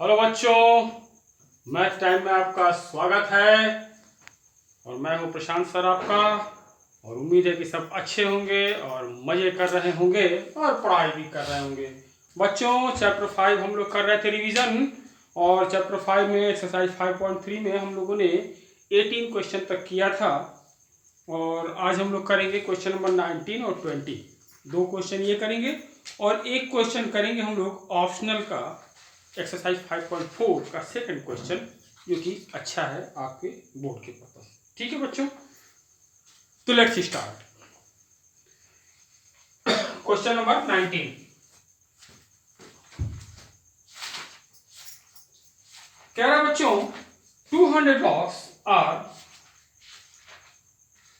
Hello बच्चों, math time में आपका स्वागत है और मैं हूं प्रशांत सर आपका। और उम्मीद है कि सब अच्छे होंगे और मज़े कर रहे होंगे और पढ़ाई भी कर रहे होंगे। बच्चों, चैप्टर 5 हम लोग कर रहे थे रिवीजन और चैप्टर 5 में एक्सरसाइज 5.3 में हम लोगों ने 18 क्वेश्चन तक किया था और आज हम लोग करेंगे क्वेश्चन नंबर 19 और 20। दो क्वेश्चन ये करेंगे और एक क्वेश्चन करेंगे हम लोग ऑप्शनल का एक्सरसाइज 5.4 का सेकंड क्वेश्चन, जो कि अच्छा है आपके बोर्ड के पर्पस। ठीक है बच्चों, तो लेट्स स्टार्ट। क्वेश्चन नंबर 19 कह रहा है बच्चों, 200 blocks are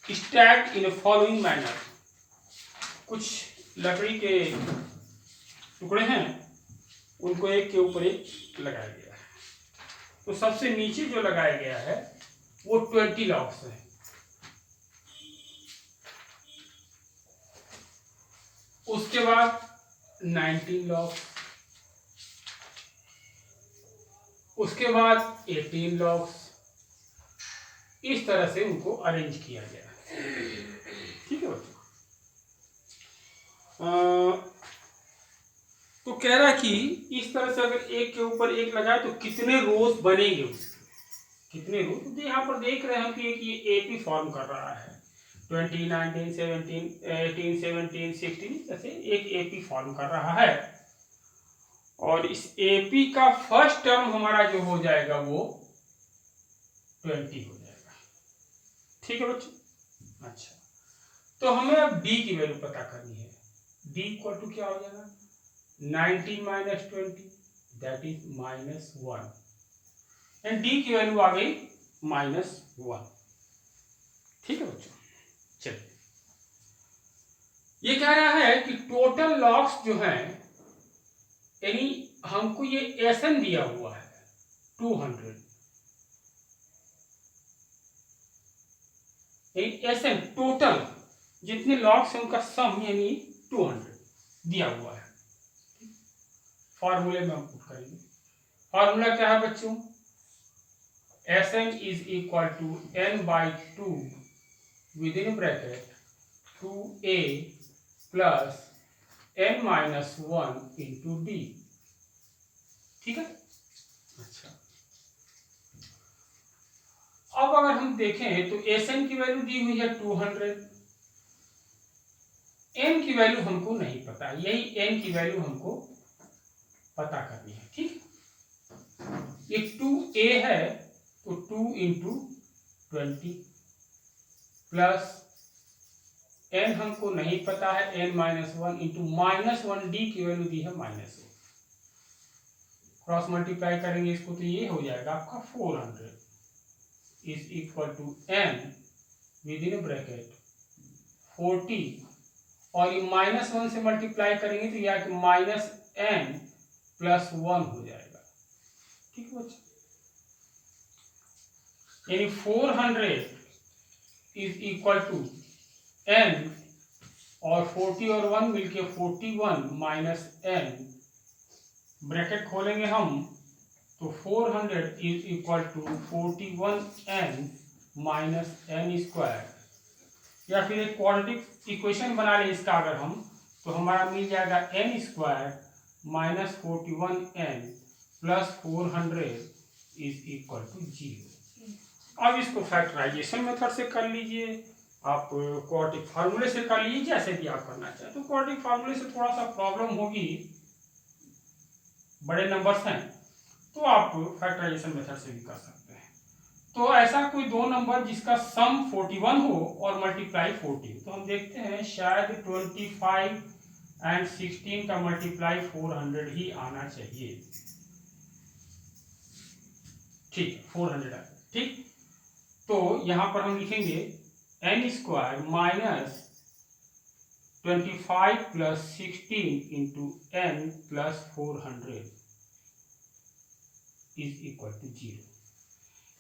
stacked in following manner. कुछ लकड़ी के टुकड़े हैं, उनको एक के ऊपर एक लगाया गया है। तो सबसे नीचे जो लगाया गया है वो 20 लॉक्स है। उसके बाद 19 लॉक्स, उसके बाद 18 लॉक्स। इस तरह से उनको अरेंज किया गया है। ठीक है बच्चों, तो कह रहा है कि इस तरह से अगर एक के ऊपर एक लगाए तो कितने रोज बनेंगे उसके, कितने रोज। तो यहाँ पर देख रहे हैं कि ये एपी फॉर्म कर रहा है। 20, 19, 17, 18, 17, 16 ऐसे एक एपी फॉर्म कर रहा है। और इस एपी का फर्स्ट टर्म हमारा जो हो जाएगा वो 20 हो जाएगा। ठीक है बच्चों, अच्छा। तो हमें अब डी की वैल्यू पता करनी है। डी इक्वल टू क्या हो जाएगा, 19 minus 20, that is -1। And D की वैल्यू आ गई -1। ठीक है बच्चों, चलिए। ये कह रहा है कि टोटल लॉक्स जो है, यानी हमको ये एसएन दिया हुआ है 200, एसएन टोटल जितने लॉक्स हैं उनका सम यानी 200 दिया हुआ है। फॉर्मूले में हम पुट करेंगे। फॉर्मूला क्या है बच्चों, Sn is equal to n/2 within bracket 2a plus n-1 into D. ठीक है, अच्छा। अब अगर हम देखें तो Sn की वैल्यू दी हुई है 200, n की वैल्यू हमको नहीं पता, यही n की वैल्यू हमको पता करनी है। ठीक, ये 2a है तो 2 इंटू 20 प्लस n हमको नहीं पता है, n-1 इंटू -1 डी की वैल्यू दी है -1। क्रॉस मल्टीप्लाई करेंगे इसको तो ये हो जाएगा आपका 400 is equal to n within bracket 40, और ये -1 से मल्टीप्लाई करेंगे तो यह -n + 1 हो जाएगा। ठीक है बच्चों, यानी 400 इज इक्वल टू n और 40 और 1 मिलके 41 माइनस n, ब्रैकेट खोलेंगे हम तो 400 is equal to 41n minus n²। या फिर एक क्वाड्रेटिक इक्वेशन बना लें इसका अगर हम, तो हमारा मिल जाएगा n² minus 41n plus 400 is equal to 0। अब इसको फैक्टराइजेशन मेथड से कर लीजिए, आप क्वाड्रेटिक फार्मूले से कर लीजिए, जैसे भी आप करना चाहें। तो क्वाड्रेटिक फार्मूले से थोड़ा सा प्रॉब्लम होगी, बड़े नंबर्स हैं, तो आप फैक्टराइजेशन मेथड से भी कर सकते हैं। तो ऐसा कोई दो नंबर जिसका सम 41 हो और मल्टीप्लाई 40, तो हम देखते हैं शायद 25 एंड 16 का मल्टीप्लाई 400 ही आना चाहिए। ठीक, 400 आ, ठीक। तो यहां पर हम लिखेंगे n² minus 25 plus 16 into n plus 400 is equal to 0।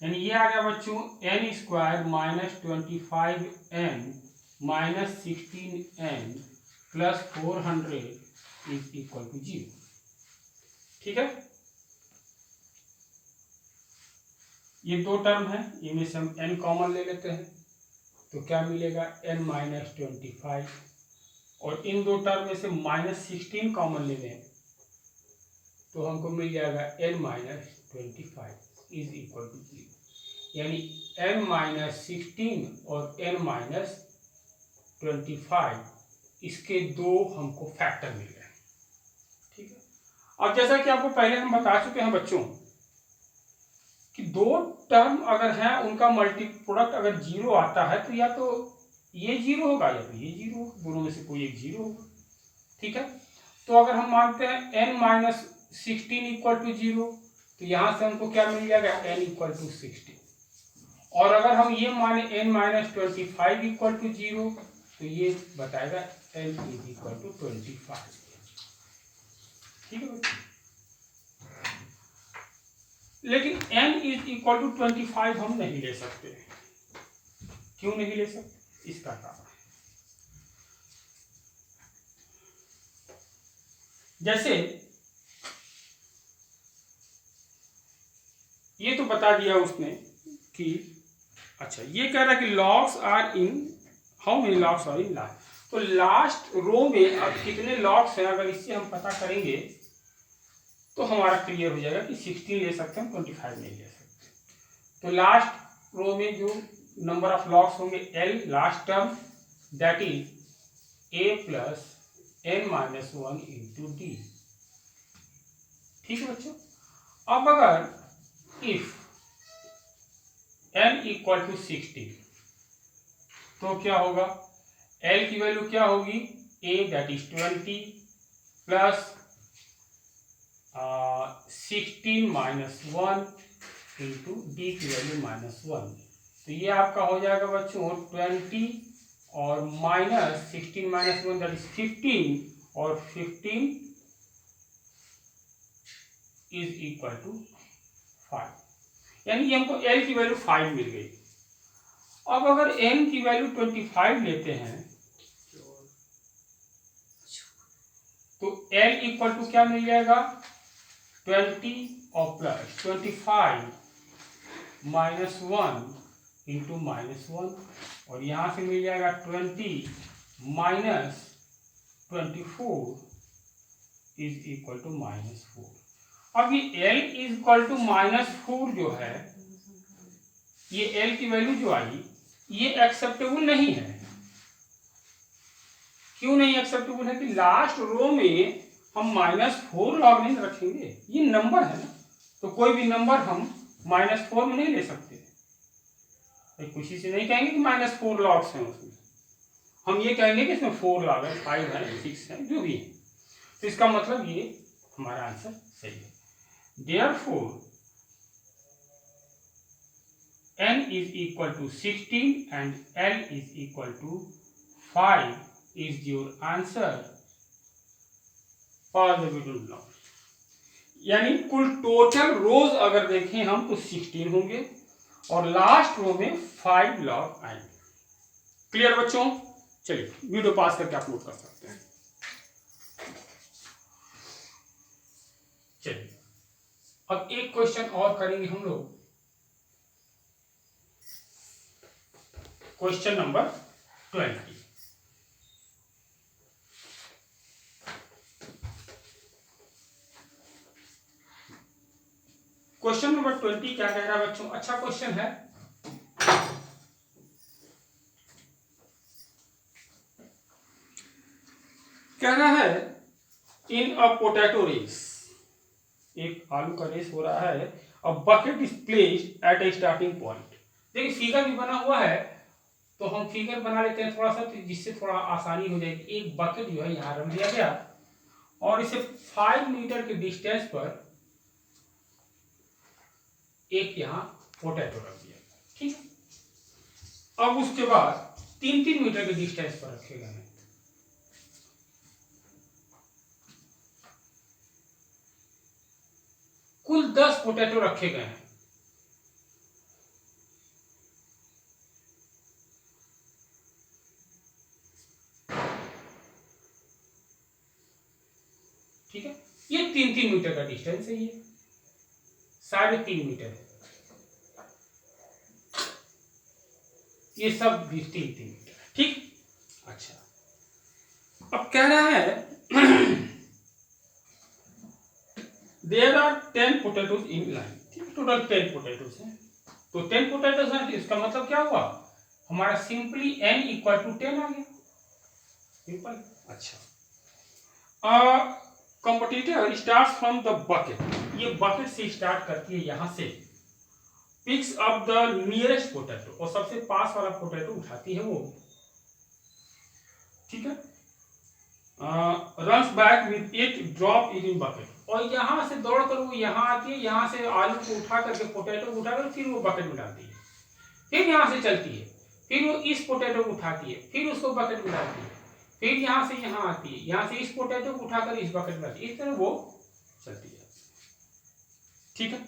यानी ये आ गया बच्चों n² minus 25n minus 16n plus 400 is equal to 0। ठीक है, ये दो टर्म है, इनमें से हम n कॉमन ले लेते हैं तो क्या मिलेगा n माइनस 25, और इन दो टर्म में से माइनस 16 कॉमन ले लें तो हमको मिल जाएगा n minus 25 is equal to 0, यानी n माइनस 16 और n माइनस 25 इसके दो हमको फैक्टर मिल गए। ठीक है, अब जैसा कि आपको पहले हम बता चुके हैं बच्चों कि दो टर्म अगर हैं उनका मल्टी प्रोडक्ट अगर जीरो आता है तो या तो ये जीरो होगा या तो ये जीरो होगा, दोनों में से कोई एक जीरो होगा। ठीक है, तो अगर हम मानते हैं n minus 16 equal to zero तो यहां से हमको क्या मिल जाएगा n इक्वल टू 16, और अगर हम ये माने n minus 25 equal to zero तो ये बताएगा n इज इक्वल टू 25। ठीक है बच्चों, लेकिन n इज इक्वल टू 25 हम नहीं ले सकते। क्यों नहीं ले सकते, इसका कारण जैसे ये तो बता दिया उसने कि अच्छा ये कह रहा है कि logs are in how many logs are in last, तो लास्ट रो में अब कितने लॉग्स हैं अगर इससे हम पता करेंगे तो हमारा क्लियर हो जाएगा कि 16 ले सकते हैं, 25 नहीं ले सकते। तो लास्ट रो में जो नंबर ऑफ लॉग्स होंगे l last term that is a plus n minus 1 into D. ठीक है बच्चों, अब अगर इफ n इक्वल टू 16 तो क्या होगा, l की वैल्यू क्या होगी a that is 20 plus 16 minus 1 into D की वैल्यू -1, तो ये आपका हो जाएगा बच्चों 20 और माइनस 16 माइनस 1 दैट इज 15 और 15 इज इक्वल टू 5, यानी कि हमको l की वैल्यू 5 मिल गई। अब अगर n की वैल्यू 25 लेते हैं तो l इक्वल टू क्या मिल जाएगा 20 और प्लस 25 माइनस 1 इंटू -1, और यहाँ से मिल जाएगा 20 माइनस 24 इज इक्वल टू -4। अब ये l इज इक्वल टू -4 जो है, ये l की वैल्यू जो आई ये एक्सेप्टेबल नहीं है। क्यों नहीं एक्सेप्टेबल है कि लास्ट रो में हम -4 लॉग नहीं रखेंगे, ये नंबर है ना, तो कोई भी नंबर हम -4 में नहीं ले सकते। खुशी से नहीं कहेंगे कि -4 लॉग्स हैं उसमें, हम ये कहेंगे कि इसमें 4 लॉग है, 5 है, 6 है, जो भी है। तो इसका मतलब ये हमारा आंसर सही है। Therefore n is equal to 16 and l is equal to 5 is your answer for the middle block। यानी कुल टोटल रोज अगर देखें हम तो 16 होंगे और लास्ट रो में 5 लॉग आएंगे। क्लियर बच्चों, चलिए वीडियो पास करके आप नोट कर सकते हैं। चलिए अब एक क्वेश्चन और करेंगे हम लोग, क्वेश्चन नंबर 20। क्वेश्चन नंबर 20 क्या कह रहा है बच्चों, अच्छा क्वेश्चन है। कह रहा है इन अ पोटैटो रेस, एक आलू का रेस हो रहा है, a bucket is placed at A starting point. देखिए फिगर भी बना हुआ है तो हम फिगर बना लेते हैं थोड़ा सा, तो जिससे थोड़ा आसानी हो जाएगी। एक बकेट जो है यहाँ रख दिया गया और इसे 5 मीटर के डिस्टेंस पर एक यहाँ पोटैटो रख दिया, ठीक है। अब उसके बाद 3-3 मीटर के डिस्टेंस पर रखे गए हैं। कुल 10 पोटैटो रखे गए हैं। ठीक है, ये 3-3 मीटर का डिस्टेंस है, ये 3.5 मीटर है। ये सब 3 मीटर। ठीक, अच्छा अब कह रहा है there are 10 potatoes in line. Total 10 potatoes हैं, तो 10 पोटैटोज हैं, इसका मतलब क्या हुआ हमारा सिंपली n इक्वल टू 10 आ गया, सिंपल। अच्छा competitor starts from the bucket, ये बकेट से स्टार्ट करती है यहां से, picks up the nearest potato, और सबसे पास वाला पोटैटो उठाती है वो, ठीक है। Runs back with it, drop it in bucket, और यहां से दौड़कर वो यहां आती है, यहां से आलू को उठा करके पोटैटो को उठाकर फिर वो बकेट में डालती है, फिर यहां से चलती है, फिर वो इस पोटैटो को उठाती है, फिर उसको बकेट में डालती है, फिर यहां से यहां आती है, यहां से इस पोटैटो को उठाकर इस बकेट में डालती है, इस तरह वो चलती है, ठीक है।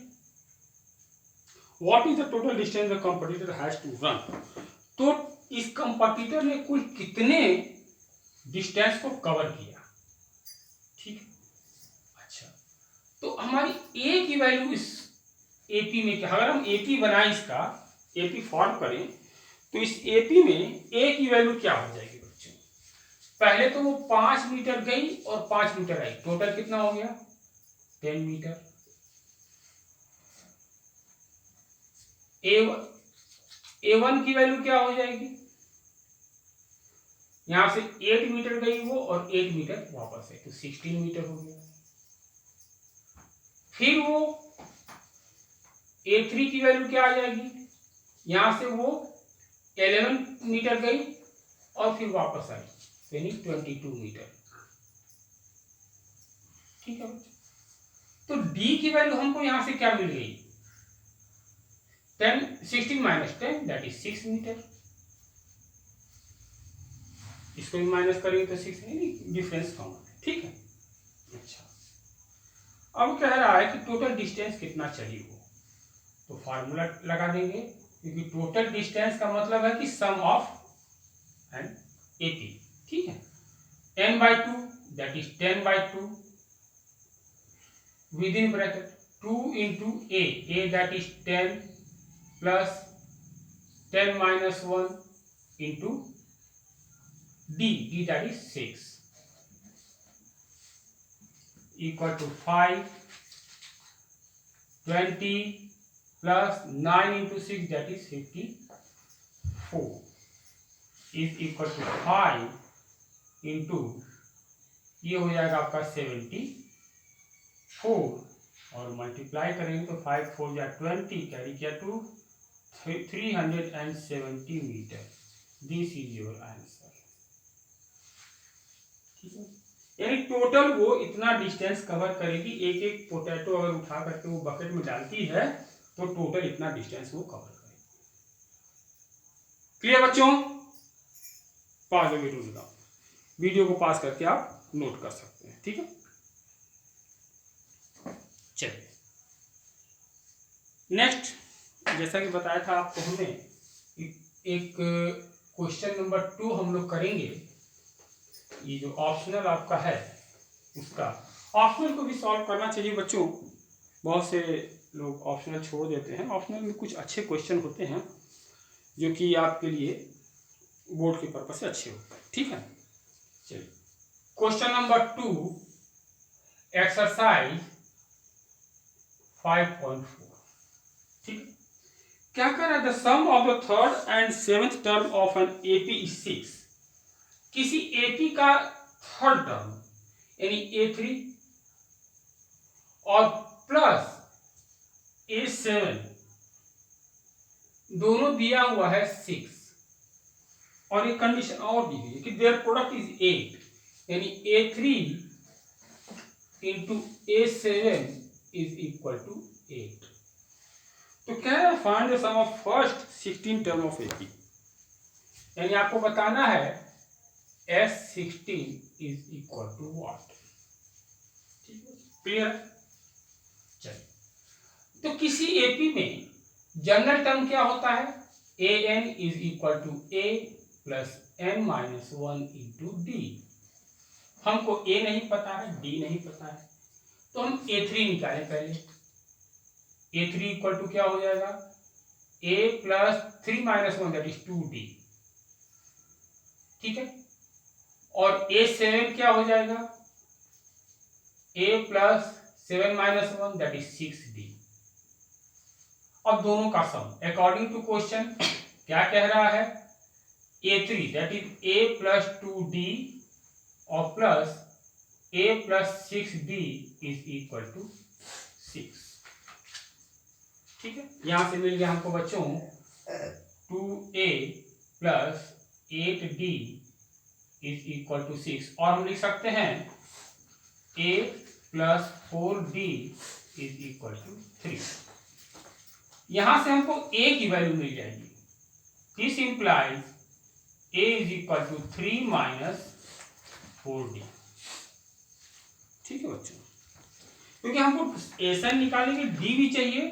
What is the total distance the competitor has to run, तो इस कंपटीटर ने कुल कितने डिस्टेंस को कवर किया, ठीक है। अच्छा तो हमारी ए की वैल्यू इस एपी में क्या, अगर हम एपी बनाए, इसका एपी फॉर्म करें, तो इस एपी में ए की वैल्यू क्या हो जाएगी बच्चों, पहले तो वो 5 मीटर गई और 5 मीटर आई, टोटल कितना हो गया 10 मीटर। A1 की वैल्यू क्या हो जाएगी, यहां से 8 मीटर गई वो और 8 मीटर वापस है, तो 16 मीटर हो गया। फिर वो A3 की वैल्यू क्या आ जाएगी, यहां से वो 11 मीटर गई और फिर वापस आई, यानी 22 मीटर, ठीक है। तो D की वैल्यू हमको यहां से क्या मिल गई, 16 माइनस 10 दैट इज 6 मीटर, इसको भी माइनस करेंगे तो 6, डिफरेंस कॉमन है, ठीक है। अच्छा अब कह रहा है कि टोटल डिस्टेंस कितना चली हो, तो फार्मूला लगा देंगे, क्योंकि टोटल डिस्टेंस का मतलब है कि सम ऑफ एन एपी, ठीक है। n/2 that is 10/2 with in bracket 2 into a that is 10 plus 10 minus 1 into d that is 6 equal to 5, 20 plus 9 into 6 that is 54 is equal to 5 into ये हो जाएगा आपका 74 और मल्टीप्लाई करेंगे तो 5 4 या 20 कैरी किया to 370 metre, this is your answer, ठीक है। यानी टोटल वो इतना डिस्टेंस कवर करेगी, एक एक पोटैटो अगर उठा करके वो बकेट में डालती है तो टोटल इतना डिस्टेंस वो कवर करेगी। क्लियर बच्चों, पास द वीडियो लगाओ, वीडियो को पास करके आप नोट कर सकते हैं, ठीक है। चलिए नेक्स्ट, जैसा कि बताया था आपको हमने, एक क्वेश्चन नंबर 2 हम लोग करेंगे, ये जो ऑप्शनल आपका है उसका, ऑप्शनल को भी सॉल्व करना चाहिए बच्चों, बहुत से लोग ऑप्शनल छोड़ देते हैं, ऑप्शनल में कुछ अच्छे क्वेश्चन होते हैं जो कि आपके लिए बोर्ड के पर्पस से अच्छे होते हैं, ठीक है। चलिए क्वेश्चन नंबर 2 एक्सरसाइज 5.4, ठीक है। क्या कर रहा है, the sum of the third and seventh term of an AP is 6, किसी एपी का थर्ड टर्म यानी A3 और प्लस A7 दोनों दिया हुआ है 6, और एक कंडीशन और दी गई है कि देयर प्रोडक्ट इज 8, यानी A3 into A7 is equal to 8। तो क्या है, find the sum of first 16 term of AP, यानी आपको बताना है S16 is equal to what, clear. चलिए तो किसी एपी में जनरल टर्म क्या होता है, an is equal to a plus n minus 1 into D. हमको a नहीं पता है, d नहीं पता है, तो हम A3 निकालें पहले। A3 इक्वल टू क्या हो जाएगा, a plus 3 minus 1 that is 2d, ठीक है। और a7 क्या हो जाएगा, a plus 7 minus 1 that is 6d। अब दोनों का सम अकॉर्डिंग टू क्वेश्चन क्या कह रहा है, a3 that is a plus 2d और plus a plus 6d is equal to 6, ठीक है। यहां से मिल गया हमको बच्चों 2a plus 8d is equal to 6, और हम लिख सकते हैं a plus 4d is equal to 3। यहां से हमको a की वैल्यू मिल जाएगी, this implies a is equal to 3 minus 4d, ठीक है बच्चों। क्योंकि हमको एसन निकालेंगे, डी भी चाहिए,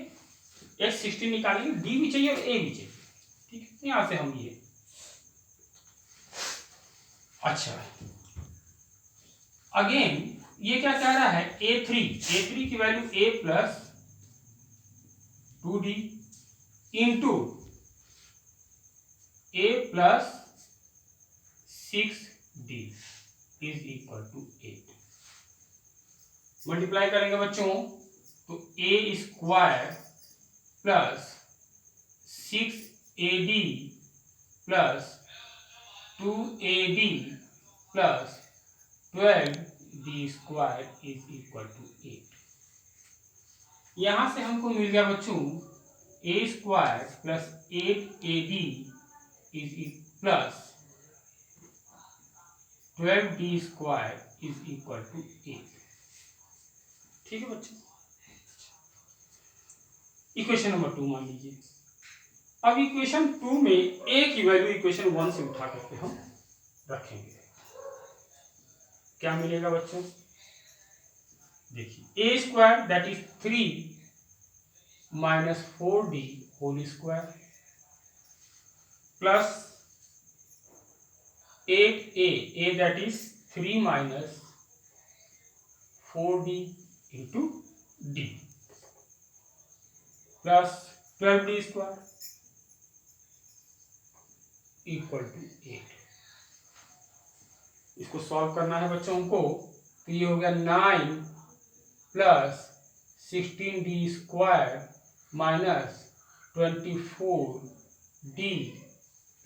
x16 निकालेंगे, डी भी चाहिए और ए भी चाहिए, ठीक है। यहां से हम ये अच्छा अगेन ये क्या कह रहा है, a3 की value a plus 2d into a plus 6d is equal to 8। Multiply करेंगे बच्चों तो a square plus 6ad plus 2ad plus 12d square is equal to 8। यहां से हमको मिल गया बच्चों a square plus 8ad is plus 12d square is equal to 8, ठीक है बच्चों। इक्वेशन नंबर 2 मान लीजिए। अब इक्वेशन 2 में a की वैल्यू इक्वेशन 1 से उठा करके हम रखेंगे, क्या मिलेगा बच्चों, देखिए a square that is 3 minus 4d whole square plus 8a that is 3 minus 4d into d plus 12d square equal to 8। इसको सॉल्व करना है बच्चों को, तो ये हो गया 9 plus 16d square minus 24d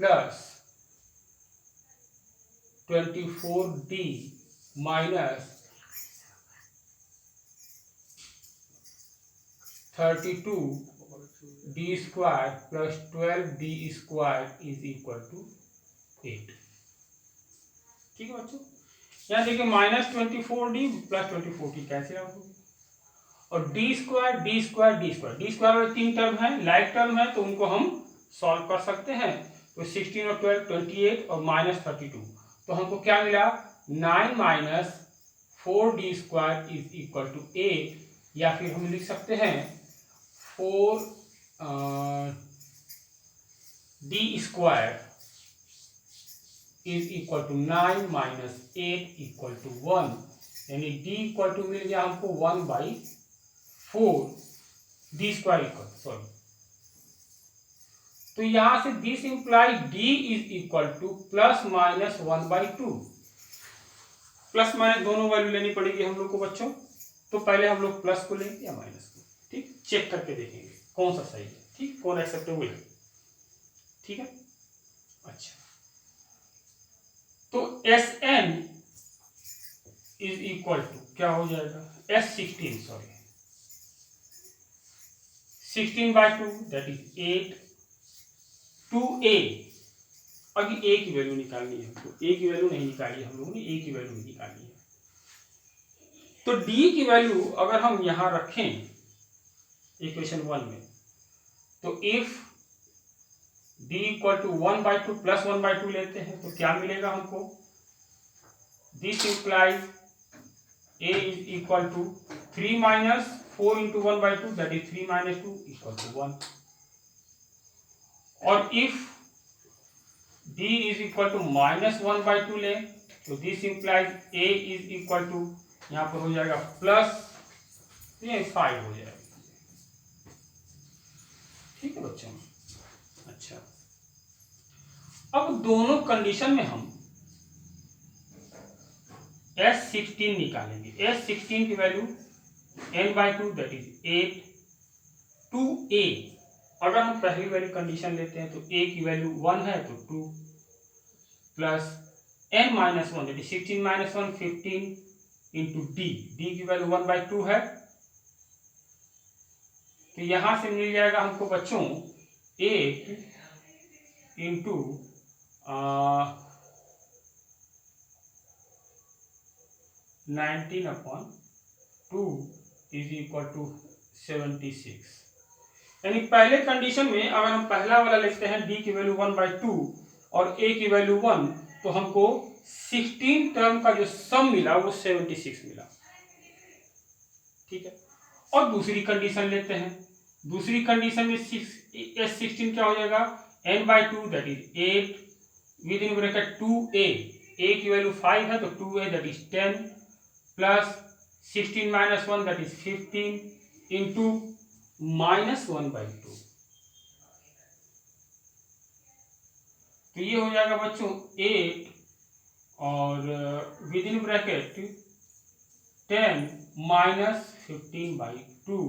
plus 24d minus 32d square plus 12d square is equal to 8, ठीक है बच्चों। यहाँ देखिए माइनस 24d प्लस 24d कैसे आउट होगी, और d स्क्वायर वाले 3 टर्म है, लाइक टर्म है, तो उनको हम सॉल्व कर सकते हैं। तो 16 और 12 28 और माइनस 32, तो हमको क्या मिला 9 minus 4d square is equal to 8, या फिर हम लिख सकते हैं 4d square is equal to 9 minus 8 equal to 1, यानी d इक्वल टू मिल गया हमको 1/4 d स्क्वायर इक्वल, सॉरी, तो यहां से this imply d is equal two plus minus 1/2। Plus minus दोनों वैल्यू लेनी पड़ेगी हम लोग को बच्चों, तो पहले हम लोग प्लस को लेंगे या माइनस को, ठीक, चेक करके देखेंगे कौन सा सही है, ठीक, कौन एक्सेप्टेबल है, ठीक है। अच्छा, तो Sn इज इक्वल टू क्या हो जाएगा, S16 sorry 16/2 that is 8 2a। अभी a की वैल्यू निकालनी है हमको, a की वैल्यू नहीं निकाली हम लोगों ने, a की वैल्यू निकाली है। तो d की वैल्यू अगर हम यहां रखें इक्वेशन 1 में, तो if d equal to 1/2 plus 1/2 लेते हैं तो क्या मिलेगा हमको, this implies a is equal to 3 minus 4 into 1/2 that is 3 minus 2 equal to 1, और if d is equal to minus 1/2 ले तो this implies a is equal to यहाँ पर हो जाएगा प्लस 5 हो जाएगा, ठीक है बच्चों। अच्छा, अब दोनों कंडीशन में हम S16 निकालेंगे। S16 की value n/2 that is 8 2a। अगर हम पहली वाली कंडीशन लेते हैं तो a की वैल्यू 1 है तो 2 plus n-1 that is 16 - 1 15 into d की वैल्यू 1/2 है। तो यहां से मिल जाएगा हमको बच्चों 8 इंटू 19/2 इज इक्वल टू 76। यानी पहले कंडीशन में अगर हम पहला वाला लिखते हैं d की वैल्यू 1/2 और a की वैल्यू 1, तो हमको 16 टर्म का जो सम मिला वो 76 मिला। ठीक है, और दूसरी कंडीशन लेते हैं। दूसरी कंडीशन में S16 क्या हो जाएगा, n/2 that is 8 within bracket 2a, a की वैल्यू 5 है तो 2a that is 10 plus 16 - 1 that is 15 into -1/2। तो ये हो जाएगा बच्चों 8 और within bracket 10 - 15/2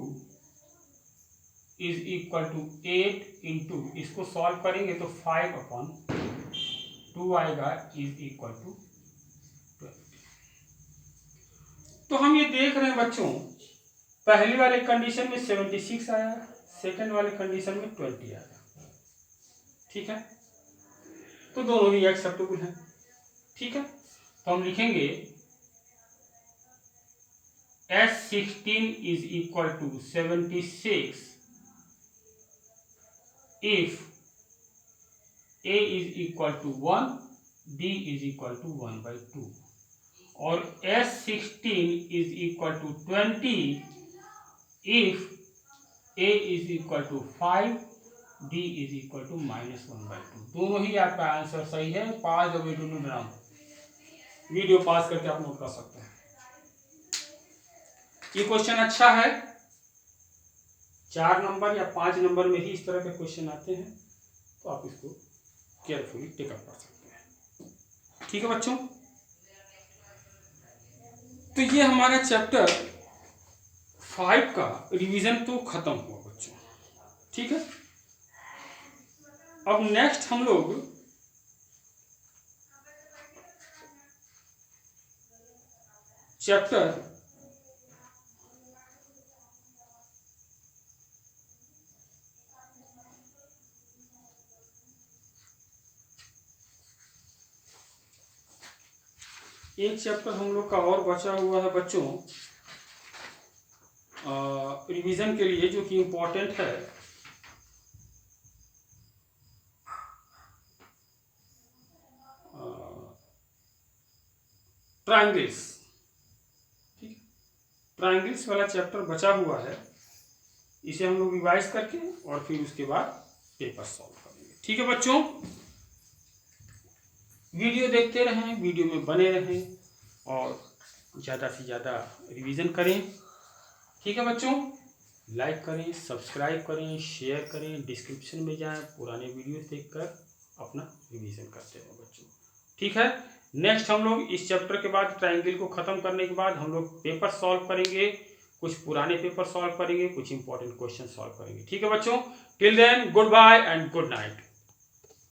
is equal to 8 into, इसको सॉल्व करेंगे तो 5/2 आएगा इज इक्वल टू 20। तो हम ये देख रहे हैं बच्चों, पहली वाले कंडीशन में 76 आया, सेकंड वाले कंडीशन में 20 आया। ठीक है, तो दोनों ही एक्सेप्टेबल है। ठीक है, तो हम लिखेंगे S16 is equal to 76 if a is equal to 1, b is equal to 1/2 और S16 is equal to 20 if a is equal to 5, d is equal to -1/2। दोनों ही आपका आंसर सही है। पास और वीडियो पास करके आप नोट कर सकते हैं। ये क्वेश्चन अच्छा है, 4 नंबर या 5 नंबर में ही इस तरह के क्वेश्चन आते हैं, तो आप इसको केयरफुली टेकअप कर सकते हैं। ठीक है बच्चों, तो ये हमारा चैप्टर 5 का रिवीजन तो खत्म हुआ बच्चों। ठीक है, अब नेक्स्ट हम लोग चैप्टर एक चैप्टर हम लोग का और बचा हुआ है बच्चों रिवीजन के लिए, जो कि इम्पोर्टेंट है। ट्रायंगल्स। ठीक है, ट्रायंगल्स वाला चैप्टर बचा हुआ है, इसे हम लोग रिवाइज करके और फिर उसके बाद पेपर सॉल्व करेंगे। ठीक है बच्चों, वीडियो देखते रहें, वीडियो में बने रहें और ज़्यादा से ज़्यादा रिवीजन करें। ठीक है बच्चों, लाइक करें, सब्सक्राइब करें, शेयर करें, डिस्क्रिप्शन में जाएं, पुराने वीडियो देखकर अपना रिवीजन करते रहें बच्चों। ठीक है, नेक्स्ट हम लोग इस चैप्टर के बाद ट्रायंगल को ख़त्म करने के बाद हम लोग पेपर सॉल्व करेंगे, कुछ पुराने पेपर सॉल्व करेंगे, कुछ इंपॉर्टेंट क्वेश्चन सॉल्व करेंगे। ठीक है बच्चों, till then goodbye and good night.